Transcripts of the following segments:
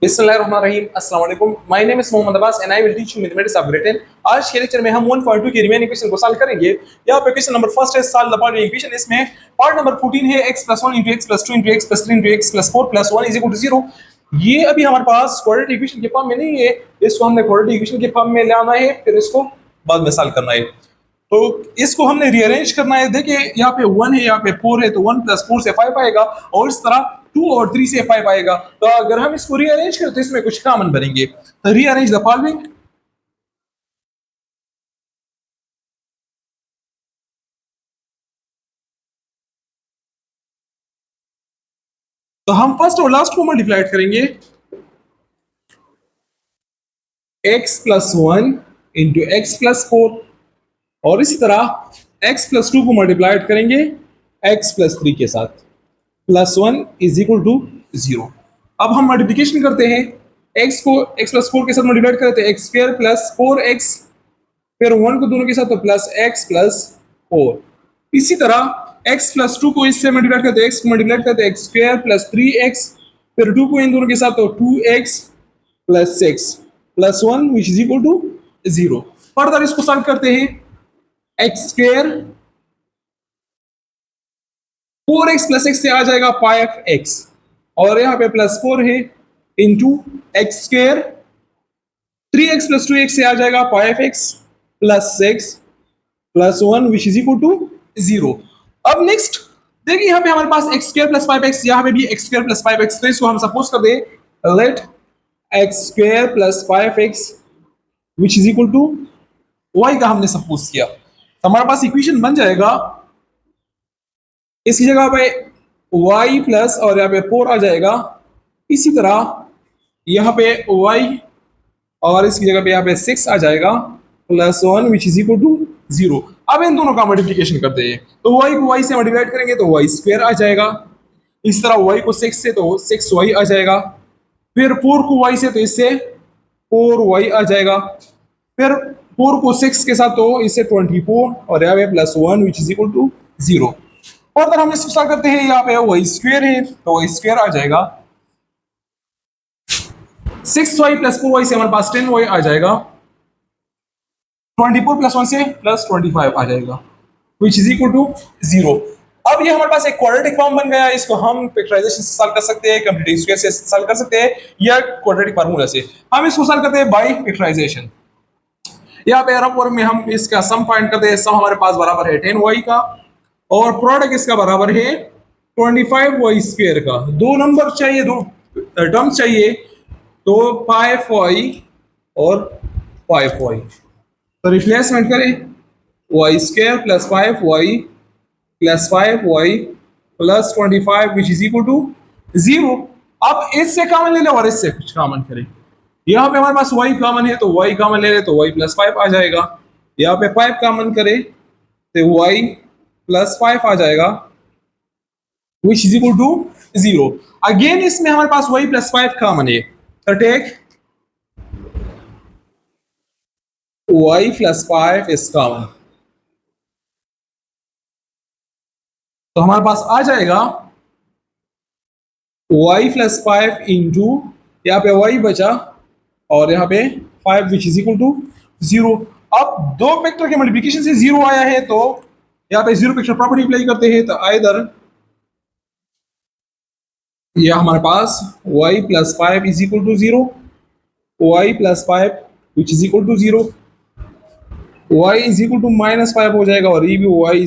बिस्मिल्लाहिर्रहमानिर्रहीम, अस्सलाम वालेकुम। My name is Mohammad Abbas and I will teach you mathematics of grade 10। आज के लेक्चर में हम 1.2 की रिमेनिंग क्वेश्चन को सॉल्व करेंगे। यहाँ पे क्वेश्चन नंबर फर्स्ट है सॉल्व द फॉलोइंग इक्वेशन। इसमें पार्ट नंबर 14 है x + 1 * x + 2 * x + 3 * x + 4 + 1 = 0। ये अभी हमारे पास क्वाड्रेटिक इक्वेशन के फॉर्म में नहीं है, इसको हमने क्वाड्रेटिक इक्वेशन के फॉर्म में लाना है, फिर इसको बाद में सॉल्व करना है। तो इसको हमने रीअरेंज करना है। देखिए यहाँ पे 1 है, यहाँ पे 4 है, तो 1 + 4 से 5 आएगा और इस तरह 2 और 3 से 5 आएगा। तो अगर हम इसको रीअरेंज करें तो इसमें कुछ कॉमन बनेंगे। तो रीअरेंज द फॉलोइंग। तो हम फर्स्ट और लास्ट को मल्टीप्लाइड करेंगे। x + 1 * x + 4 और इसी तरह x + 2 को मल्टीप्लाइड करेंगे x + 3 के साथ, +1 = 0। अब हम मल्टीप्लिकेशन करते हैं। x को x + 4 के साथ मल्टीप्लाइड करते हैं, x² + 4x, फिर 1 को दोनों के साथ तो +x + 4। इसी तरह x + 2 को इससे मल्टीप्लाइड करते हैं, x को मल्टीप्लाइड करते हैं x² + 3x, फिर 2 को इन दोनों के साथ तो 2x + 6 +1 = 0। फर्दर इसको सॉल्व करते हैं। x² 4x + x से आ जाएगा 5x और यहाँ पे +4 है इंटू x² 3x + 2x से आ जाएगा 5x + 6 +1 = 0। अब नेक्स्ट देखिए यहाँ पे हमारे पास x² + 5x, यहाँ पे भी x² + 5x। तो इसको हम सपोज कर दे लेट x² + 5x = y का हमने सपोज किया, तो हमारे पास इक्वेशन बन जाएगा। इसकी जगह पे y प्लस और यहाँ पे 4 आ जाएगा। इसी तरह यहाँ पे y और इसकी जगह पे यहाँ पे 6 आ जाएगा +1 = 0। अब इन दोनों का मल्टीप्लिकेशन करते हैं, तो y को y से मल्टीप्लाइड करेंगे तो y² आ जाएगा। इस तरह y को 6 से तो 6y आ जाएगा, फिर 4 को y से तो इससे 4y आ जाएगा, फिर 4 को 6 के साथ तो इससे 24 और यहाँ पे +1 = 0। फर्दर हम इसको सॉल्व करते हैं। यहाँ पे y² है तो y² आ जाएगा, 6y + 4y से हमारे पास 10y आ जाएगा, 24 + 1 से +25 आ जाएगा = 0। अब ये हमारे पास एक क्वाड्रेटिक फॉर्म बन गया है। इसको हम फैक्टराइजेशन से सॉल्व कर सकते हैं, कंप्लीट स्क्वायर से सॉल्व कर सकते हैं या क्वाड्रेटिक फार्मूला से। हम इसको सॉल्व करते हैं बाय फैक्टराइजेशन। यहाँ पे रफ में हम इसका सम फाइंड करते हैं। सम हमारे पास बराबर है 10y का और प्रोडक्ट इसका बराबर है 25y² का। दो नंबर चाहिए, दो टर्म्स चाहिए, तो 5y और 5y। तो रिप्लेसमेंट करें y² + 5y + 5y + 25 = 0। अब इससे कॉमन ले लो और इससे कुछ कॉमन करें। यहाँ पे हमारे पास y कॉमन है तो y कॉमन ले ले तो y + 5 आ जाएगा। यहाँ पे 5 कॉमन करे तो y + 5 आ जाएगा = 0। अगेन इसमें हमारे पास y + 5 कॉमन है, तो टेक y + 5 इज कॉमन, तो हमारे पास आ जाएगा y + 5 इंटू यहाँ पे y बचा और यहाँ पे 5 = 0। अब दो वेक्टर के मल्टीप्लिकेशन से 0 आया है तो यहाँ पे 0 वेक्टर प्रॉपर्टी अप्लाई करते हैं, तो आइदर यह हमारे पास y + 5 = 0, y + 5 = 0, y -5 हो जाएगा और ये भी y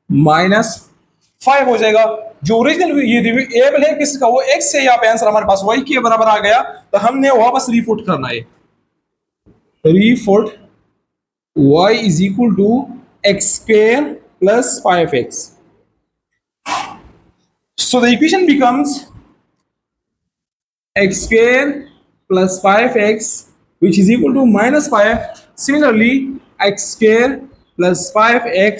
-5 हो जाएगा। जो ओरिजिनल ये वेरिएबल है किसका, वो x है। यहाँ पे आंसर हमारे पास y के बराबर आ गया, तो हमने वापस रीफुट करना है। रीफुट y = x² + 5x। So the equation becomes x² + 5x = -5. Similarly, x² + 5x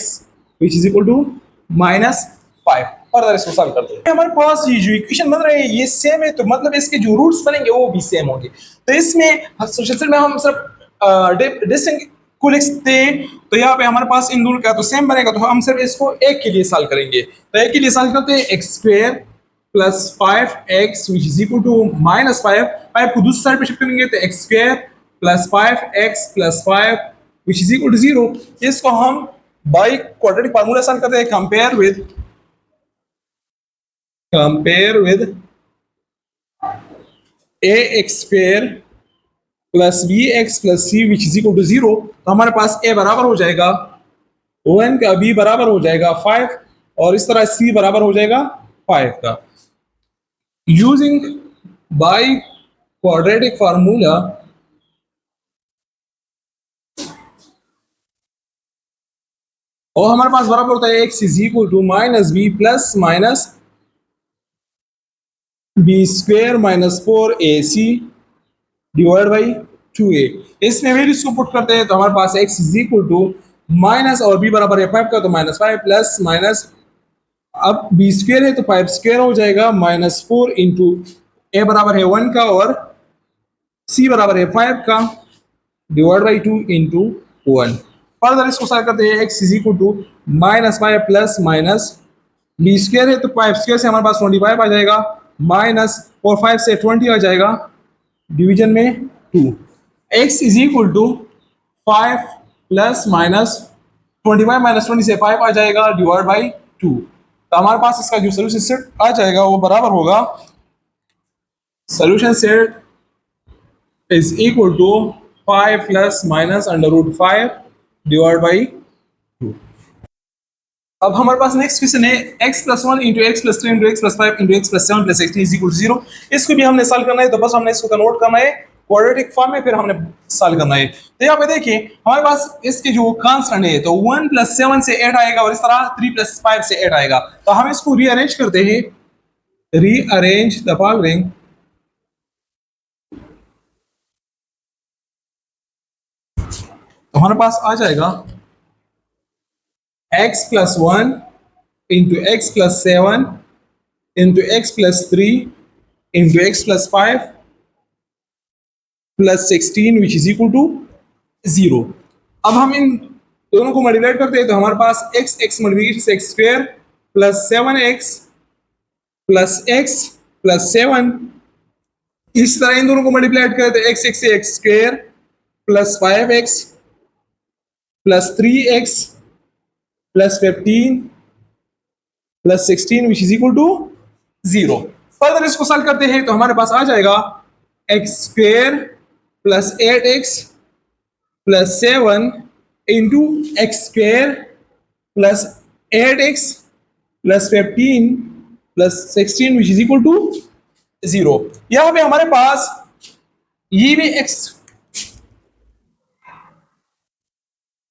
-5। Further इसको सॉल्व करते हैं। हमारे पास ये जो इक्वेशन बन रहे हैं ये सेम है, तो मतलब इसके जो रूट्स बनेंगे वो भी सेम होंगे। तो इसमें हम सिर्फ डिस्टिंक्ट को लिख सकते हैं। तो यहाँ पे हमारे पास इन दोनों का तो सेम बनेगा, तो हम सिर्फ इसको एक के लिए सॉल्व करेंगे। तो एक के लिए सॉल्व करते हैं x² plus 5x which is equal to minus 5, 5 को दूसरी साइड पे शिफ्ट करेंगे तो x square plus 5x plus 5 which is equal to 0। इसको हम बाई क्वाड्रेटिक फार्मूला सॉल्व करते हैं, compare with ax square plus bx plus c which is equal to 0। तो हमारे पास a बराबर हो जाएगा 1 का, b बराबर हो जाएगा 5 और इस तरह c बराबर हो जाएगा 5 का। यूजिंग बाई क्वाड्रेटिक फार्मूला और हमारे पास बराबर होता है x is equal to minus B plus minus B square minus 4ac divide by 2a। इसमें वैल्यूज को पुट करते हैं तो हमारे पास x is equal to minus और b बराबर है 5 का, तो माइनस 5 प्लस माइनस, अब b स्क्वेयर है तो 5 स्क्वेयर हो जाएगा माइनस 4 इंटू a बराबर है 1 का और c बराबर है 5 का डिवाइड बाई 2 इंटू 1। फर्दर इसको सॉल्व करते हैं x is equal to minus 5 plus minus b square है तो 5 स्क्वेयर से हमारे पास 25 आ जाएगा माइनस और 5 से 20 आ जाएगा डिवीजन में 2। x is equal to 5 plus minus 25 minus 20 से 5 आ जाएगा डिवाइड बाई 2। तो हमारे पास इसका जो सोल्यूशन सेट आ जाएगा वो बराबर होगा, solution set is equal to 5 plus minus under root 5 divide by 2। अब हमारे पास नेक्स्ट क्वेश्चन है x plus 1 into x plus 3 into x plus 5 into x plus 7 plus 16 is equal to 0। इसको भी हमने सॉल्व करना है, तो बस हमने इसको कन्वर्ट करना है क्वाड्रेटिक फॉर्म में, फिर हमने सॉल्व करना है। तो यहाँ पे देखिए हमारे पास इसके जो कांस्टेंट है तो 1 प्लस 7 से 8 आएगा और इस तरह 3 प्लस 5 से 8 आएगा। तो हम इसको रीअरेंज करते हैं, रीअरेंज द फॉलोइंग। तो हमारे पास आ जाएगा x plus 1 into x plus 7 into x plus 3 into x plus 5 plus 16 which is equal to 0। अब हम इन दोनों को मल्टीप्लाई करते हैं तो हमारे पास x मल्टीप्लिकेशन से x square plus 7x plus x plus 7, इस तरह इन दोनों को मल्टीप्लाई करते हैं x से x square plus 5x plus 3x plus 15 plus 16 which is equal to 0। Further इसको सॉल्व करते हैं तो हमारे पास आ जाएगा x square plus 8x plus 7 into x square plus 8x plus 15 plus 16 which is equal to 0। यहां पे हमारे पास ये भी x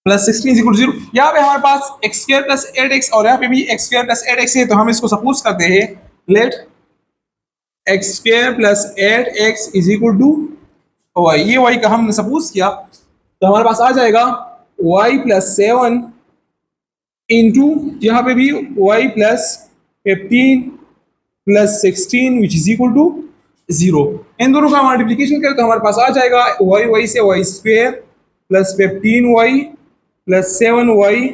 प्लस 16 इक्वल टू 0, यहाँ पे हमारे पास एक्स स्क्वायर प्लस 8x और यहाँ पे भी एक्स स्क्वायर प्लस 8x है। तो हम इसको सपोज करते हैं let x square plus 8x is equal to y। ये y का हमने सपोज किया तो हमारे पास आ जाएगा y प्लस 7 इंटू यहाँ पे भी y plus 15 plus 16 which is equal to 0। इन दोनों का मल्टीप्लीकेशन करें तो हमारे पास आ जाएगा y से y square plus 15y plus 7y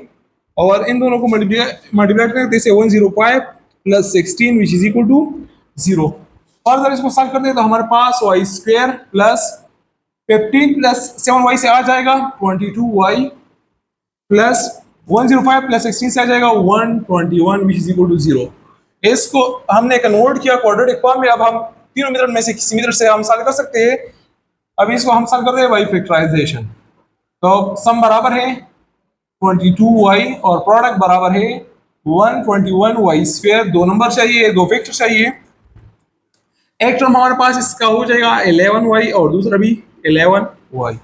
और इन दोनों को मल्टीप्लाई करें तो इसे 105 plus 16 which is equal to 0। Further इसको सॉल्व करते हैं तो हमारे पास y square plus 15 plus 7y से आ जाएगा 22y प्लस 105 प्लस 16 से आ जाएगा 121 विच इज इक्वल टू 0। इसको हमने कन्वर्ट किया क्वाड्रेटिक फॉर्म में। अब हम तीनों मेथड में से किसी मेथड से हम सॉल्व कर सकते हैं। अब इसको हम सॉल्व करते हैं बाई फैक्टराइजेशन। तो सम बराबर है 22y और प्रोडक्ट बराबर है 121y स्क्वायर। दो नंबर चाहिए, दो फैक्टर चाहिए। एक टर्म हमारे पास इसका हो जाएगा 11y और दूसरा भी 11y।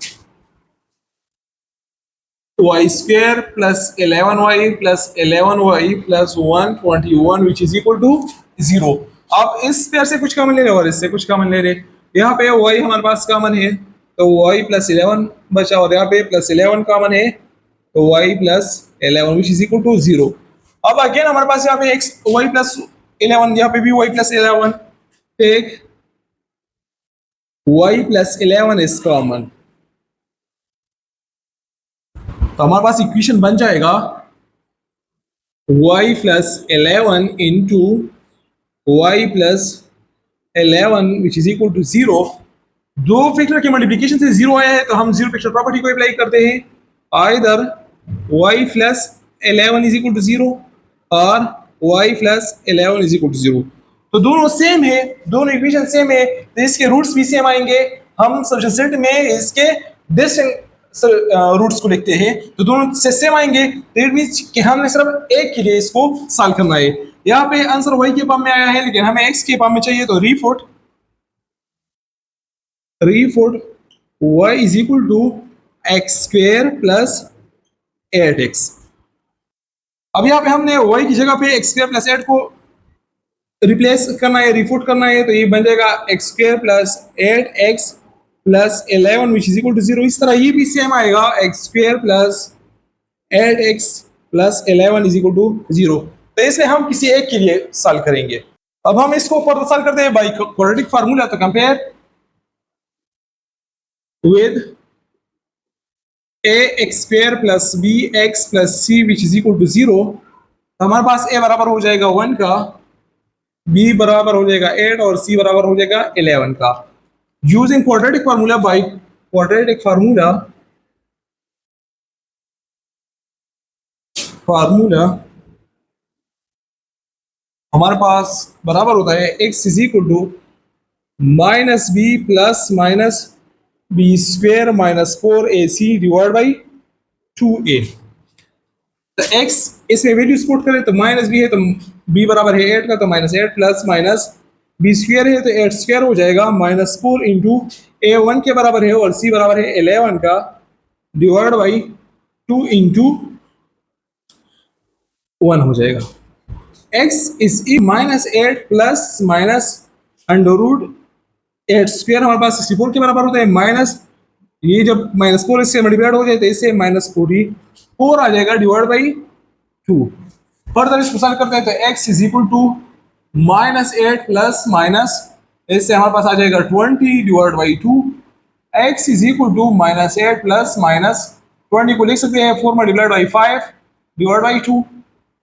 y square plus 11y plus 11y plus 121 which is equal to 0। अब इस पेयर से कुछ कॉमन ले रहे और इससे कुछ कॉमन ले रहे। यहाँ पे y हमारे पास कॉमन है तो y प्लस 11 बचा और यहाँ पे प्लस 11 कॉमन है तो y plus 11 which is equal to 0। अब अगेन हमारे पास यहाँ पे x y प्लस 11, यहाँ पे भी y plus 11, take y plus 11 is common. तो हमारे पास इक्वेशन बन जाएगा y plus 11 into y plus 11 which is equal to 0। दो फैक्टर के मल्टीप्लिकेशन से 0 आया है तो हम जीरो फैक्टर प्रॉपर्टी को अप्लाई करते हैं। Either y plus 11 is equal to 0 और y plus 11 is equal to 0। तो दोनों सेम है, दोनों इक्वेशन सेम है, तो इसके रूट्स भी सेम आएंगे। हम सॉल्यूशन सेट में इसके डिस्टिंक्ट रूट्स को लिखते हैं, तो दोनों से सेम आएंगे। तो इट मींस कि हमने सिर्फ एक के लिए इसको सॉल्व करना है। यहाँ पे आंसर y के फॉर्म में आया है, लेकिन हमें x के फॉर्म में चाहिए, तो रीफुट y is equal to x square plus 8x। अब यहाँ पे हमने y की जगह पे एक्स स्क्वेयर प्लस 8 को रिप्लेस करना है, रिफुट करना है, तो ये बन जाएगा x square plus 8x plus 11 which is equal to 0। इस तरह ये भी सेम आएगा, x square plus 8x plus 11 is equal to 0। तो इसे हम किसी एक के लिए सॉल्व करेंगे। अब हम इसको फर्दर सॉल्व करते हैं बाय क्वाड्रेटिक फार्मूला। तो compare with ax square plus bx plus c which is equal to 0। तो हमारे पास a बराबर हो जाएगा 1 का, b बराबर हो जाएगा 8 और c बराबर हो जाएगा 11 का। Using quadratic formula, by quadratic formula हमारे पास बराबर होता है x is equal to minus B plus minus B square minus 4ac divide by 2a। तो x इसमें वैल्यू पुट करें तो माइनस बी है तो b बराबर है 8 का, तो minus 8 plus minus B square है तो 8 स्क्वेयर हो जाएगा माइनस 4 इंटू ए 1 के बराबर है और c बराबर है 11 का डिवाइड बाई 2 इंटू 1 हो जाएगा। x is minus 8 plus minus under root 8 square हमारे पास 64 के बराबर होता है, माइनस ये जब माइनस 4 इससे मल्टीप्लाइड हो जाए तो इससे माइनस 44 आ जाएगा डिवाइड बाई 2। फर्दर इसको सॉल्व करते हैं तो x is equal to minus 8 plus minus इससे हमारे पास आ जाएगा 20 divide by 2। x is equal to minus 8 plus minus 20 को लिख सकते हैं 4 multiplied by 5 divide by 2।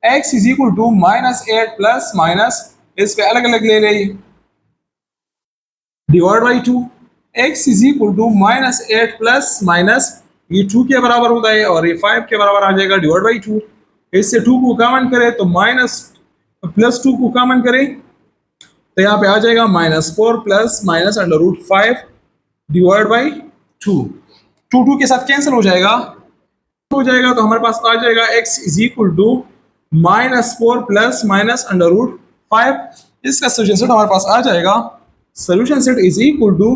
x is equal to minus 8 plus minus इसके अलग अलग ले रही divide by 2। x is equal to minus 8 plus minus ये 2 के बराबर होता है और ये 5 के बराबर आ जाएगा डिवाइड बाई 2। इससे 2 को कॉमन करें तो माइनस प्लस 2 को कॉमन करें तो यहाँ पे आ जाएगा minus 4 plus minus under root 5 divide by 2। 2 के साथ कैंसिल हो जाएगा तो हमारे पास आ जाएगा x is equal to minus 4 plus minus under root 5। इसका सोल्यूशन सेट हमारे पास आ जाएगा, solution set is equal to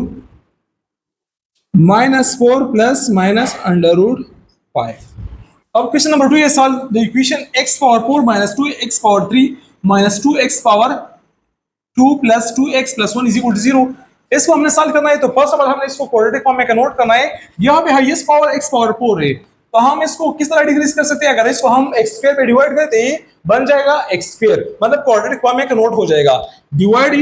minus 4 plus minus under root 5। अब क्वेश्चन नंबर 2 ये solve the equation x power 4 minus 2x power 3 minus 2x power 2 plus 2x plus 1 is equal to 0। इसको हमने solve करना है तो फर्स्ट ऑफ ऑल हमने इसको quadratic form में कन्वर्ट करना है। यहाँ पे हाईएस्ट पावर x पावर 4 है, तो हम इसको किस तरह डिक्रीज कर सकते हैं? अगर इसको हम x स्क्वायर पे डिवाइड करते हैं बन जाएगा x स्क्वायर, मतलब क्वाड्रेटिक फॉर्म में कन्वर्ट हो जाएगा। Divide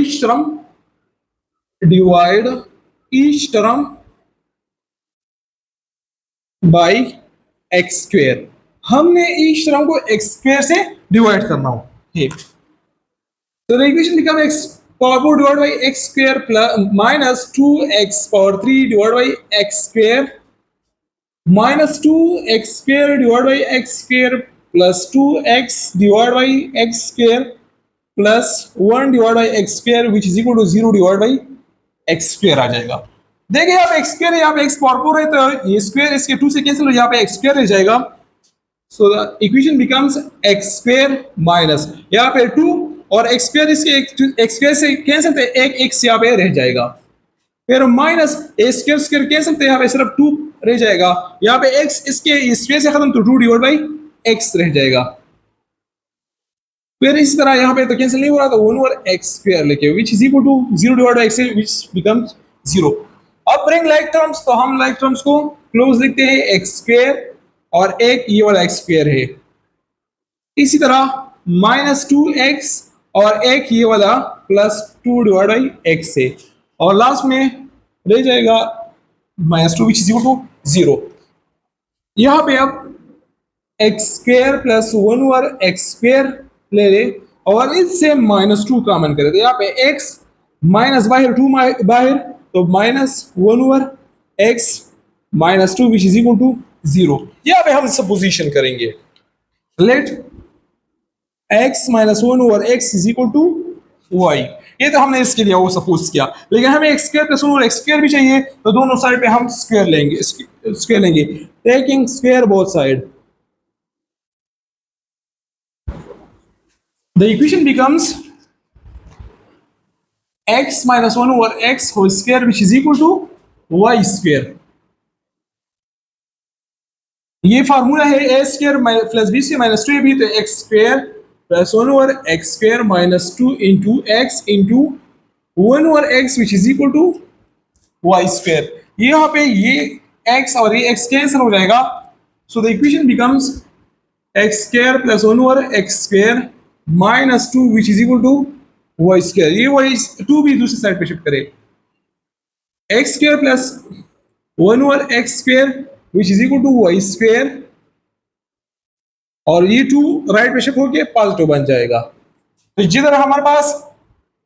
each term by x square. हमने ईच टर्म को एक्स स्क्वायर से डिवाइड करना हो, तो the equation become x power 4 divide by x square plus minus 2x power 3 divide by x square minus 2x square divide by x square plus 2x divide by x square plus 1 divide by x square which is equal to 0 divide by x square आ जाएगा। देखिए यहाँ पे x square है, यहाँ पे x power 4 है, तो ये स्क्वायर इसके 2 से कैंसिल हो, यहाँ पे एक्स स्क्वायर रह जाएगा। So the equation becomes x square minus यहाँ पे 2 और एक्स स्क्वायर इसके एक्स स्क्वायर से कैंसिल थे, एक एक्स यहाँ पे रह जाएगा, फिर माइनस ए स्क्वायर स्क्वायर कैंसिल थे, यहाँ पे सिर्फ 2 रह जाएगा, यहाँ पे एक्स इसके स्क्वायर से खत्म तो 2 डिवाइड बाई एक्स रह जाएगा। फिर इस तरह यहाँ पे तो कैंसिल नहीं हो रहा, तो 1 ओवर एक्स स्क्वायर लेके which is equal to 0 divide by x which becomes 0। अब ब्रिंग लाइक टर्म्स, तो हम लाइक टर्म्स को क्लोज लिखते हैं एक्स स्क्वायर और एक ये वाला एक्स स्क्वायर है। इसी तरह माइनस 2x और एक ये वाला प्लस 2 डिवाइड बाई एक्स है, और लास्ट में रह जाएगा minus 2 which is equal to 0। यहाँ पे अब x square plus 1 over x square ले ले और इससे -2 कॉमन करें तो यहाँ पे x माइनस बाहर 2 बाहर, तो -1/x -2 which is equal to 0। यहाँ पे हम सपोजिशन करेंगे, let x -1/x is equal to y। ये तो हमने इसके लिए वो सपोज किया, लेकिन हमें x square plus 1/x square भी चाहिए, तो दोनों साइड पे हम स्क्वायर लेंगे, स्क्वायर लेंगे, taking square both side. The equation becomes x -1/x whole square which is equal to y square। ये फार्मूला है a square plus b square minus 2ab, तो x square plus 1/x square minus 2 into x into 1/x which is equal to y square. ये यहाँ पे ये x और ये x cancel हो जाएगा, so the equation becomes x square plus 1/x square minus 2 which is equal to y square. ये y 2 भी दूसरी साइड पे शिफ्ट करे, x square plus 1/x square which is equal to y square, और ये 2 right पे shift होके positive बन जाएगा। तो जिधर हमारे पास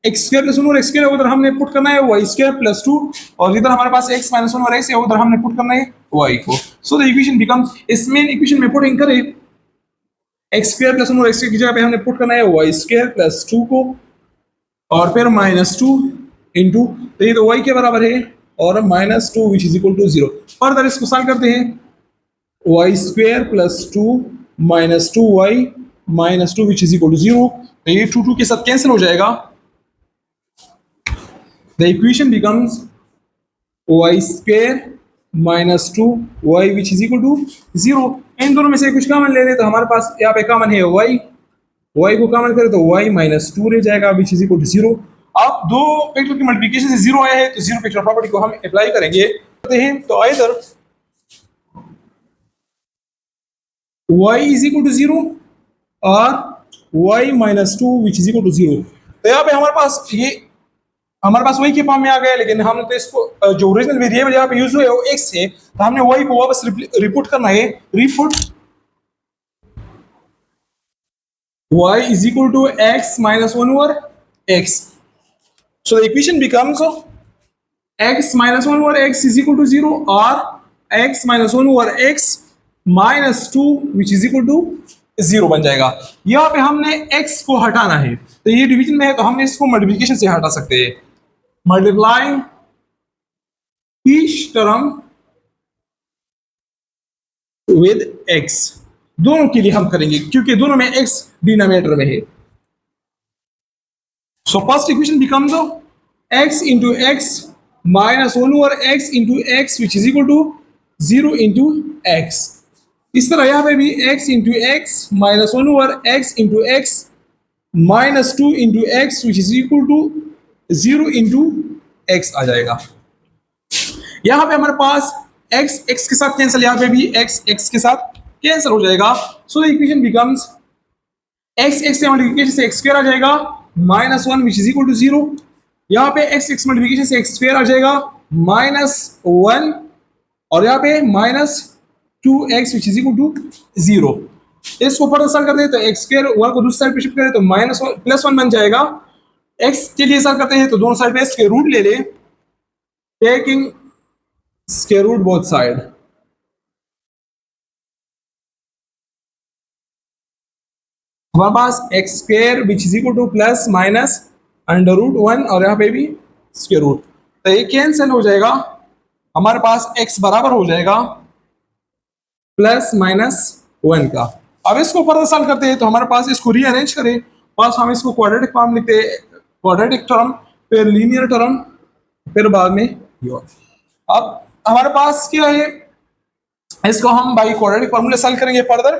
x square plus 1/x square है उधर हमने पुट करना है y स्क्वायर प्लस 2, और जिधर हमारे पास x माइनस 1/x है उधर हमने पुट करना है y को। सो द इक्वेशन बिकम्स, इस मेन इक्वेशन में पुटिंग करें x स्क्वायर प्लस 1/x की जगह पे हमने पुट करना है y स्क्वायर प्लस 2 को, और फिर -2 इंटू, तो ये तो y के बराबर है, और -2 which is equal to 0। Further इसको सॉल्व करते हैं, y square plus 2 minus 2y minus 2 which is equal to 0, तो ये 2 के साथ कैंसिल हो जाएगा। The equation becomes y square minus 2y which is equal to 0। इन दोनों में से कुछ कॉमन ले लें, तो हमारे पास यहाँ पे कॉमन है y को कॉमन करें तो y माइनस 2 रह जाएगा विच इज इक्वल टू 0। अब दो वेक्टर की मल्टीप्लिकेशन से 0 आया है, तो 0 वेक्टर प्रॉपर्टी को हम अप्लाई करेंगे, तो either y is equal to 0 और y minus 2 which is equal to 0। तो यहाँ पे हमारे पास y के फॉर्म में आ गया, लेकिन हमने तो इसको जो ओरिजिनल वेरिएबल यहाँ पे यूज हुआ है वो x है, तो हमने y को वापस रिपुट करना है, रिपुट y is equal to x minus 1/x. So the equation becomes x minus 1/x is equal to 0 or x minus 1/x minus 2 which is equal to 0 बन जाएगा। यहाँ पे हमने x को हटाना है, तो ये डिवीजन में है तो हमने इसको मल्टीप्लिकेशन से हटा सकते हैं। Multiplying each term with x, दोनों के लिए हम करेंगे क्योंकि दोनों में x डिनोमिनेटर में है। So first equation becomes x into x minus 1/x into x which is equal to 0 into x. इस तरह यहाँ पे भी x into x minus 1/x into x minus 2 into x which is equal to 0 into x आ जाएगा। यहाँ पे हमारे पास x x के साथ कैंसिल, यहाँ पे भी x x के साथ कैंसिल हो जाएगा। So the equation becomes x x से मल्टीप्लिकेशन से x स्क्वायर आ जाएगा -1 विच इज इक्वल टू 0। यहाँ पे x x मल्टीप्लिकेशन से x स्क्वायर आ जाएगा -1, और यहाँ पे -2x which is equal to 0। इसको फर्दर सॉल्व करते हैं तो x स्क्वायर 1 को दूसरी साइड पे शिफ्ट करें तो -1 बन जाएगा। x के लिए सॉल्व करते हैं तो दोनों साइड पे इसके रूट ले ले, taking square root both side. हमारे पास x square which is equal to plus minus √1 और यहाँ पे भी स्क्वायर रूट, तो ये कैंसिल हो जाएगा। हमारे पास x बराबर हो जाएगा +-1 का। अब इसको फर्दर सॉल्व करते हैं तो हमारे पास इसको रीअरेंज करें, फर्स्ट हम इसको क्वाड्रेटिक फॉर्म लिखते हैं, क्वाड्रेटिक टर्म फिर लीनियर टर्म फिर बाद में योर। अब हमारे पास क्या है, इसको हम बाई क्वाड्रेटिक फॉर्मूला सॉल्व करेंगे further.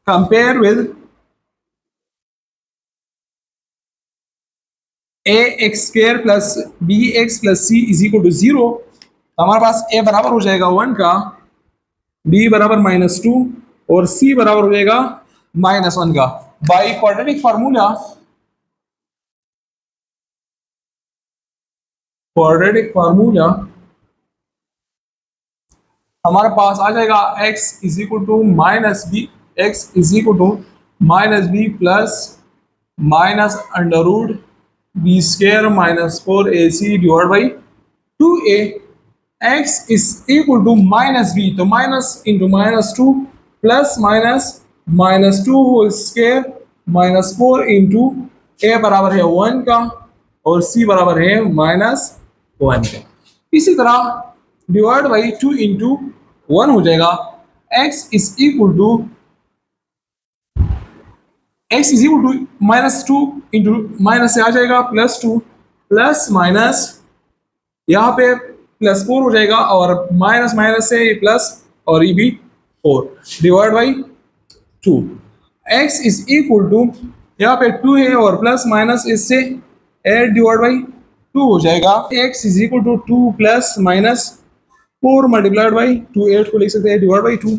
Compare with ax square plus bx plus c is equal to 0। हमारे पास a बराबर हो जाएगा 1 का, b बराबर -2 और c बराबर हो जाएगा -1 का। बाई क्वाड्रेटिक फार्मूला, हमारे पास आ जाएगा x is equal to -b, x is equal to -b plus minus under root b square minus 4ac divide by 2a x is equal to minus b, तो minus into minus two plus minus minus two whole square minus 4 into a बराबर है 1 का और सी बराबर है minus 1 का। इसी तरह डिवाइड बाई 2 इंटू 1 हो जाएगा। X is equal to x is equal to minus two into minus से आ जाएगा प्लस टू प्लस माइनस यहाँ पे प्लस 4 हो जाएगा और माइनस माइनस से प्लस और ये भी 4 divide by 2। X is equal to यहाँ पे 2 है और प्लस माइनस इससे 8 डिवाइड बाई 2 हो जाएगा। X is equal to 2 plus minus 4 multiplied by 2, 8 को लिख सकते हैं डिवाइड बाई 2।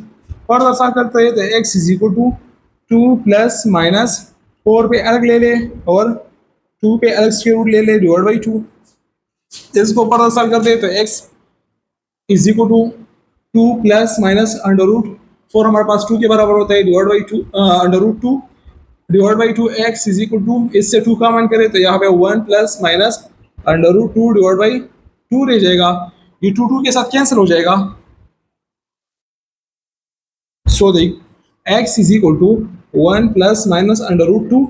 फर्दर सॉल्व करते हैं तो x is equal to 2 plus minus 4 पे अलग ले ले और 2 पे अलग स्क्वायर रूट ले ले डिवाइड बाई 2। इसको फर्दर सॉल्व करते हैं तो x is equal to 2 plus minus under root 4 हमारे पास 2 के बराबर होता है divide by 2 under root 2 divide by 2। X is equal to इससे 2 का मान करें तो यहाँ पे 1 plus minus under root 2 divide by 2 रह जाएगा। ये 2 के साथ कैंसिल हो जाएगा। सो देख x is equal to 1 plus minus under root 2